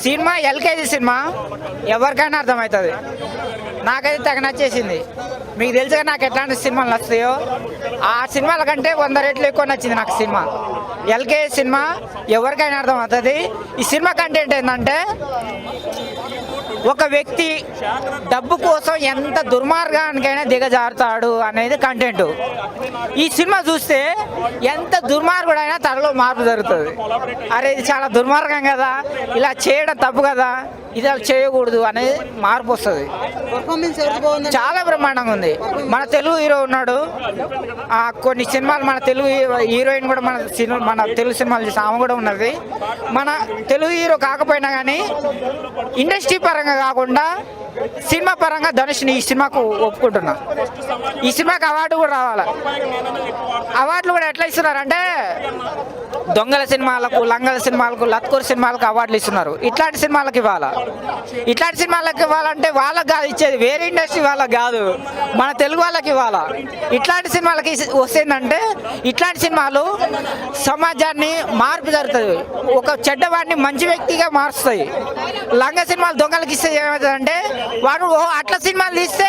Cinema LKG cinema ఎవరికైనా అర్థమవుతుంది. నాకైతే తెగ నచ్చేసింది. మీకు తెలుసుగా నాకు ఎట్లాంటి సినిమాలు నచ్చుతాయో, ఆ సినిమాల కంటే 100 రెట్లు ఎక్కువ నచ్చింది నాకు సినిమా. ఎల్కేజీ సినిమా ఎవరికైనా అర్థమవుతుంది. ఈ సినిమా కంటెంట్ ఏంటంటే, ఒక వ్యక్తి డబ్బు కోసం ఎంత దుర్మార్గానికైనా దిగజారుతాడు అనేది కంటెంట్. ఈ సినిమా చూస్తే ఎంత దుర్మార్గుడైనా తనలో మార్పు జరుగుతుంది. అరే ఇది చాలా దుర్మార్గం కదా, ఇలా చేయడం తప్పు కదా, ఇది అలా చేయకూడదు అనేది మార్పు వస్తుంది. చాలా బ్రహ్మాండంగా ఉంది. మన తెలుగు హీరో ఉన్నాడు, కొన్ని సినిమాలు మన తెలుగు హీరోయిన్ కూడా మన తెలుగు సినిమాలు చూసి ఆమె కూడా ఉన్నది. మన తెలుగు హీరో కాకపోయినా కానీ ఇండస్ట్రీ పరంగా కాకుండా సినిమా పరంగా ధనుష్ని ఈ సినిమాకు ఒప్పుకుంటున్నా. ఈ సినిమాకి అవార్డు కూడా రావాలి. అవార్డులు కూడా ఎట్లా ఇస్తున్నారంటే, దొంగల సినిమాలకు, లంగల సినిమాలకు, లత్కూర్ సినిమాలకు అవార్డులు ఇస్తున్నారు. ఇట్లాంటి సినిమాలకు ఇవ్వాలా. ఇట్లాంటి సినిమాలకు ఇవ్వాలంటే వాళ్ళకి కాదు ఇచ్చేది, వేరే ఇండస్ట్రీ వాళ్ళకి కాదు, మన తెలుగు వాళ్ళకి ఇవ్వాలా. ఇట్లాంటి సినిమాలకి వస్తుందంటే, ఇట్లాంటి సినిమాలు సమాజాన్ని మార్పు జరుగుతుంది, ఒక చెడ్డవాడిని మంచి వ్యక్తిగా మారుస్తాయి. లంగ సినిమాలు దొంగలకి ఇస్తే ఏమవుతుందంటే, వాడు అట్లా సినిమాలు తీస్తే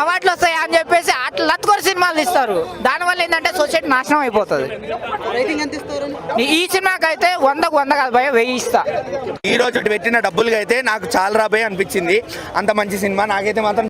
అవార్డులు వస్తాయి అని చెప్పేసి అట్లా లత్కూర్ సినిమాలు తీస్తారు. దానివల్ల ఏంటంటే సొసైటీ నాశనం అయిపోతుంది. ఈ సినిమాకి అయితే 100కు 100 కాదు భయ, 1000 ఇస్తా. ఈ రోజు పెట్టిన డబ్బులకి అయితే నాకు చాలా రాబోయే అనిపించింది. అంత మంచి సినిమా నాకైతే మాత్రం